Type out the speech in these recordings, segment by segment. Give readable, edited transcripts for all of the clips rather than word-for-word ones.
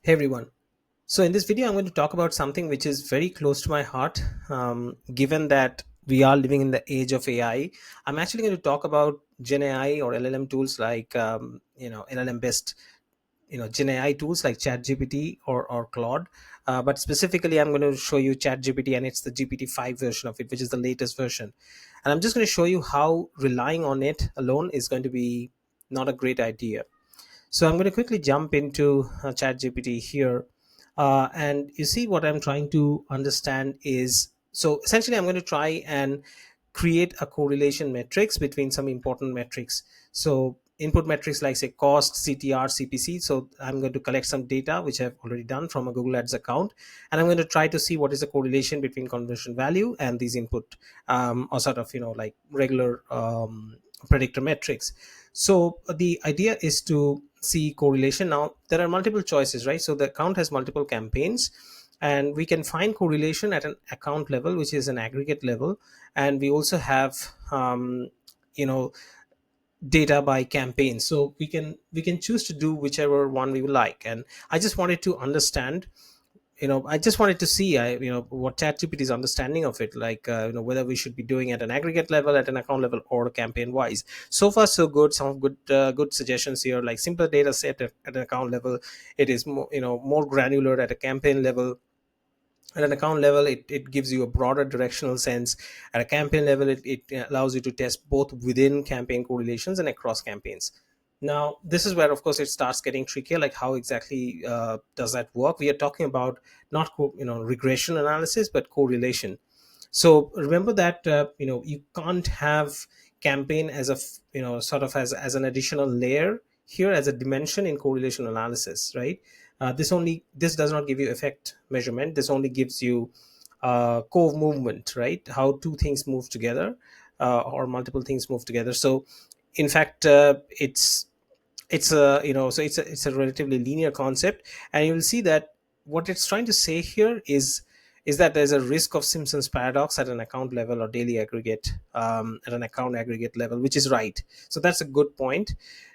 Hey everyone. So, in this video, I'm going to talk about something which is very close to my heart. Given that we are living in the age of AI, I'm actually going to talk about Gen AI or LLM tools like, LLM based, Gen AI tools like ChatGPT or Claude. But specifically, I'm going to show you ChatGPT, and it's the GPT-5 version of it, which is the latest version. And I'm just going to show you how relying on it alone is going to be not a great idea. So I'm going to quickly jump into ChatGPT here. And you see what I'm trying to understand is, so essentially I'm going to try and create a correlation matrix between some important metrics. So input metrics like say cost, CTR, CPC. So I'm going to collect some data, which I've already done from a Google Ads account. And I'm going to try to see what is the correlation between conversion value and these input, or sort of, like regular predictor metrics. So the idea is to see correlation. Now there are multiple choices, right? So the account has multiple campaigns, and we can find correlation at an account level, which is an aggregate level, and we also have you know data by campaign. So we can choose to do whichever one we would like. And I just wanted to understand, I just wanted to see, what ChatGPT's understanding of it, like, whether we should be doing at an aggregate level, at an account level, or campaign wise. So far, so good. Some good suggestions here, like simpler data set at an account level. It is more granular at a campaign level. At an account level, it gives you a broader directional sense. At a campaign level, it allows you to test both within campaign correlations and across campaigns. Now this is where, of course, it starts getting trickier, like how exactly does that work. We are talking about not regression analysis, but correlation. So remember that you can't have campaign as a sort of as an additional layer here, as a dimension in correlation analysis, right? This does not give you effect measurement. This only gives you co-movement, right? How two things move together, or multiple things move together. So in fact, it's a so it's a relatively linear concept. And you will see that what it's trying to say here is that there's a risk of Simpson's paradox at an account level, or daily aggregate, at an account aggregate level, which is right. So that's a good point.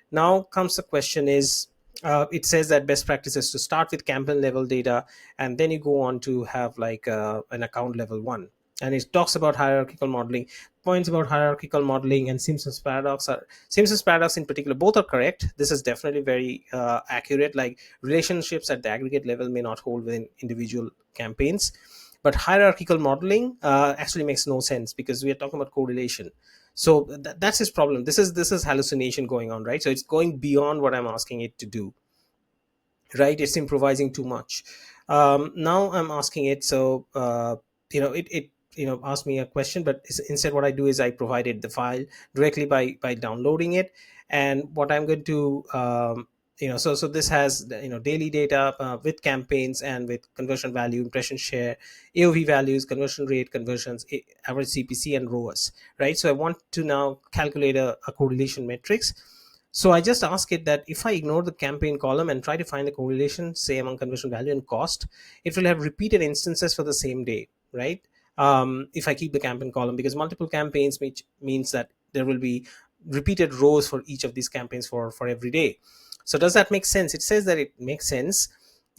Now comes the question is, it says that best practice is to start with campaign level data, and then you go on to have like an account level one. And it talks about hierarchical modeling. Points about hierarchical modeling and Simpson's paradox in particular, both are correct. This is definitely very accurate. Like, relationships at the aggregate level may not hold within individual campaigns, but hierarchical modeling actually makes no sense, because we are talking about correlation. So that's his problem. This is hallucination going on, right? So it's going beyond what I'm asking it to do, right? It's improvising too much. Now I'm asking it, so it asked me a question, but instead what I do is I provided the file directly by downloading it. And what I'm going to so this has daily data with campaigns and with conversion value, impression share, AOV values, conversion rate, conversions, average CPC, and ROAS, right? So I want to now calculate a correlation matrix. So I just ask it that if I ignore the campaign column and try to find the correlation, say among conversion value and cost, it will have repeated instances for the same day, right? If I keep the campaign column, because multiple campaigns, which means that there will be repeated rows for each of these campaigns for every day. So does that make sense? It says that it makes sense.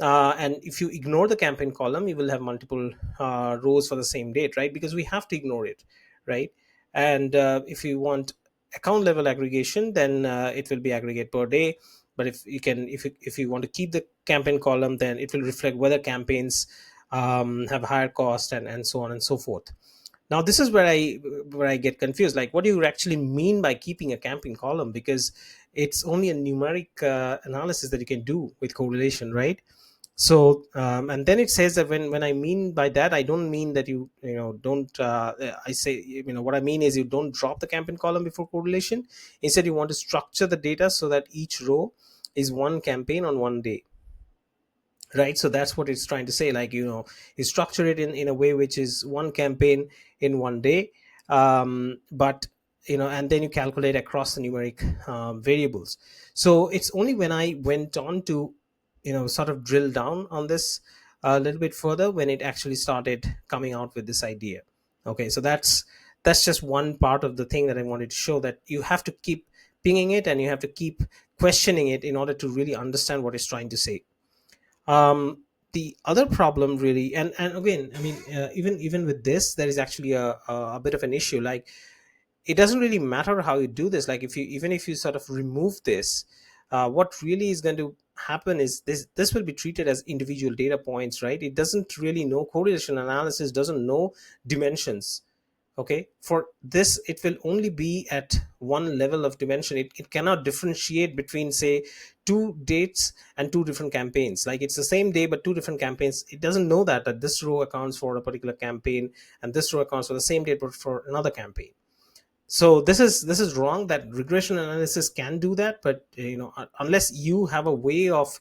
And if you ignore the campaign column, you will have multiple rows for the same date, right? Because we have to ignore it, right? And if you want account level aggregation, then it will be aggregate per day. But if you want to keep the campaign column, then it will reflect whether campaigns have higher cost, and so on and so forth. Now this is where I get confused. Like, what do you actually mean by keeping a campaign column? Because it's only a numeric analysis that you can do with correlation, right? So and then it says that when I mean by that, I don't mean that don't I say, what I mean is, you don't drop the campaign column before correlation. Instead, you want to structure the data so that each row is one campaign on one day, right? So that's what it's trying to say. Like, you structure it in a way which is one campaign in one day. But and then you calculate across the numeric variables. So it's only when I went on to sort of drill down on this a little bit further, when it actually started coming out with this idea. Okay, so that's just one part of the thing that I wanted to show, that you have to keep pinging it, and you have to keep questioning it in order to really understand what it's trying to say. um, the other problem really, and again, I mean, even with this, there is actually a bit of an issue. Like, it doesn't really matter how you do this. Like, if you, even if you sort of remove this, what really is going to happen is this will be treated as individual data points, right? It doesn't really know, correlation analysis doesn't know dimensions. Okay, for this it will only be at one level of dimension. It cannot differentiate between, say, two dates and two different campaigns. Like, it's the same day but two different campaigns. It doesn't know that this row accounts for a particular campaign and this row accounts for the same date but for another campaign. So this is wrong. That regression analysis can do that, but unless you have a way of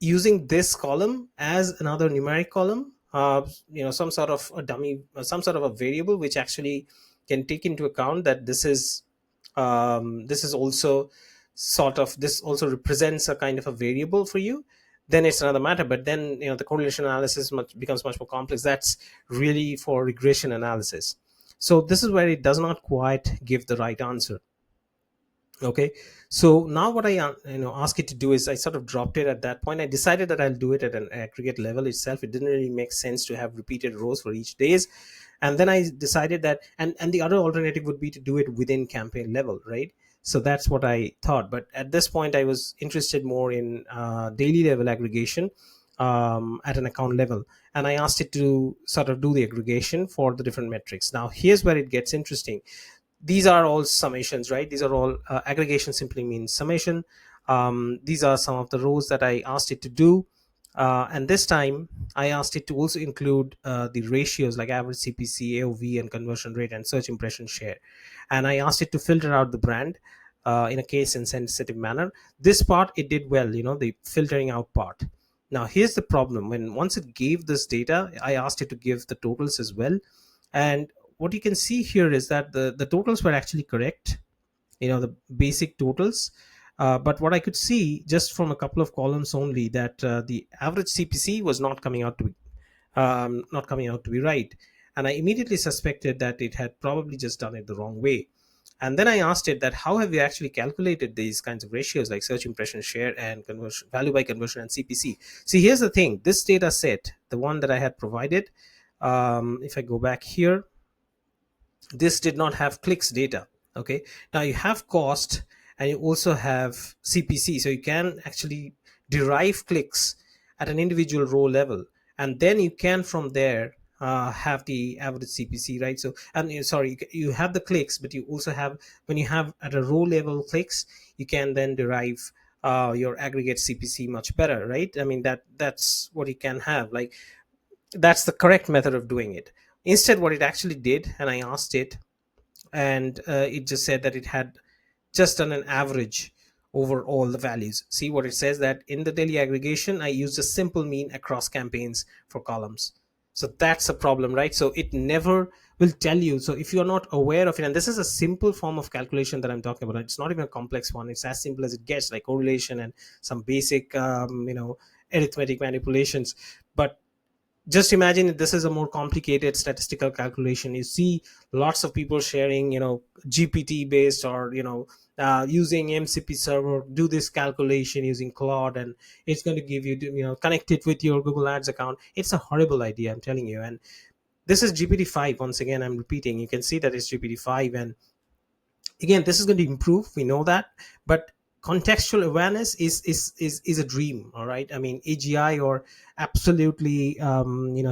using this column as another numeric column, some sort of a dummy, some sort of a variable which actually can take into account that this is also sort of, this also represents a kind of a variable for you, then it's another matter. But then, the correlation analysis becomes much more complex. That's really for regression analysis. So this is where it does not quite give the right answer. Okay, so now what I ask it to do is, I sort of dropped it at that point. I decided that I'll do it at an aggregate level itself. It didn't really make sense to have repeated rows for each days. And then I decided that, and the other alternative would be to do it within campaign level, right? So that's what I thought. But at this point, I was interested more in daily level aggregation, at an account level. And I asked it to sort of do the aggregation for the different metrics. Now here's where it gets interesting. These are all summations, right? These are all, aggregation simply means summation. These are some of the rows that I asked it to do. And this time I asked it to also include the ratios like average CPC, AOV, and conversion rate, and search impression share. And I asked it to filter out the brand in a case insensitive manner. This part it did well, the filtering out part. Now here's the problem. When once it gave this data, I asked it to give the totals as well. And what you can see here is that the totals were actually correct, the basic totals. But what I could see just from a couple of columns only, that the average CPC was not coming out to be right. And I immediately suspected that it had probably just done it the wrong way. And then I asked it that, how have you actually calculated these kinds of ratios like search impression share and conversion, value by conversion, and CPC? See, here's the thing. This data set, the one that I had provided, if I go back here, this did not have clicks data. Okay, now you have cost and you also have CPC, so you can actually derive clicks at an individual row level, and then you can from there have the average CPC, right? So, and sorry, you have the clicks, but you also have, when you have at a row level clicks, you can then derive your aggregate CPC much better, right? I mean, that's what you can have. Like, that's the correct method of doing it. Instead, what it actually did, and I asked it, and it just said that it had just done an average over all the values. See what it says, that in the daily aggregation I used a simple mean across campaigns for columns. So that's a problem, right? So it never will tell you. So if you're not aware of it, and this is a simple form of calculation that I'm talking about, it's not even a complex one, it's as simple as it gets, like correlation and some basic arithmetic manipulations. But just imagine if this is a more complicated statistical calculation. You see lots of people sharing, GPT based, or using MCP server, do this calculation using Claude, and it's going to give you, connect it with your Google Ads account. It's a horrible idea, I'm telling you. And this is GPT-5. Once again, I'm repeating, you can see that it's GPT-5. And again, this is going to improve, we know that. But contextual awareness is a dream. All right, I mean, AGI, or absolutely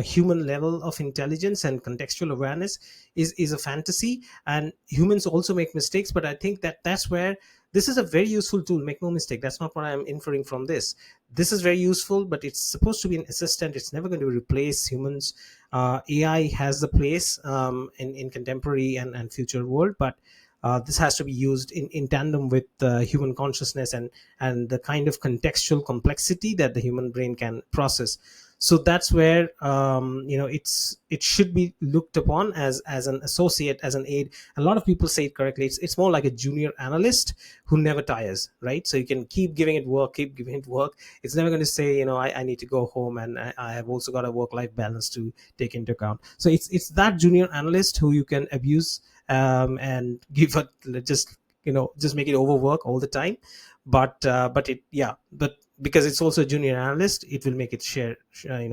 human level of intelligence and contextual awareness, is a fantasy. And humans also make mistakes, but I think that that's where this is a very useful tool. Make no mistake, that's not what I'm inferring from this. This is very useful, but it's supposed to be an assistant. It's never going to replace humans. AI has the place in contemporary and future world, but this has to be used in tandem with human consciousness and the kind of contextual complexity that the human brain can process. So that's where it should be looked upon as an associate, as an aid. A lot of people say it correctly. It's more like a junior analyst who never tires, right? So you can keep giving it work, keep giving it work. It's never going to say, I need to go home, and I have also got a work-life balance to take into account. So it's that junior analyst who you can abuse, and give it, just make it overwork all the time. But it, yeah, but because it's also a junior analyst, it will make it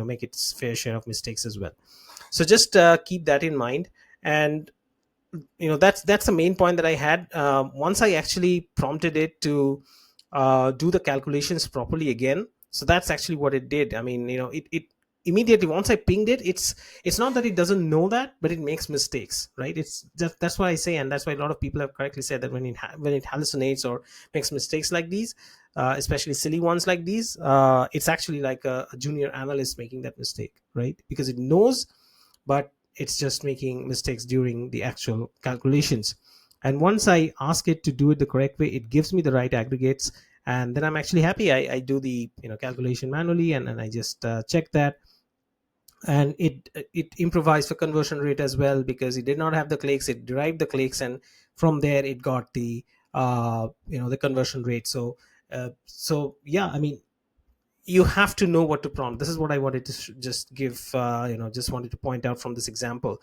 make its fair share of mistakes as well. So just keep that in mind. And that's the main point that I had. Once I actually prompted it to do the calculations properly again, so that's actually what it did. I mean, it immediately, once I pinged it, it's not that it doesn't know that, but it makes mistakes, right? It's just, that's why I say, and that's why a lot of people have correctly said that when it hallucinates or makes mistakes like these, especially silly ones like these, it's actually like a junior analyst making that mistake, right? Because it knows, but it's just making mistakes during the actual calculations. And once I ask it to do it the correct way, it gives me the right aggregates, and then I'm actually happy. I do the calculation manually, and I just check that, and it improvised for conversion rate as well, because it did not have the clicks, it derived the clicks, and from there it got the the conversion rate. So yeah, I mean, you have to know what to prompt. This is what I wanted to just give, just wanted to point out from this example.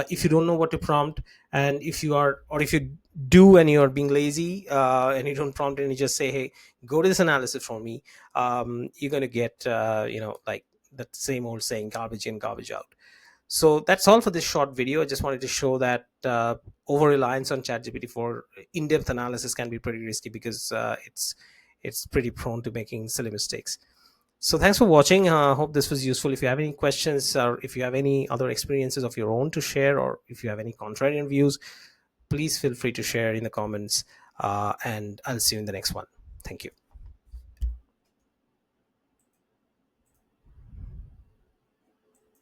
If you don't know what to prompt, and if you are, or if you do and you're being lazy, and you don't prompt and you just say, hey, go to this analysis for me, you're going to get like that same old saying, garbage in, garbage out. So that's all for this short video. I just wanted to show that over reliance on ChatGPT for in-depth analysis can be pretty risky, because it's pretty prone to making silly mistakes. So thanks for watching. Hope this was useful. If you have any questions, or if you have any other experiences of your own to share, or if you have any contrarian views, please feel free to share in the comments. And I'll see you in the next one. Thank you.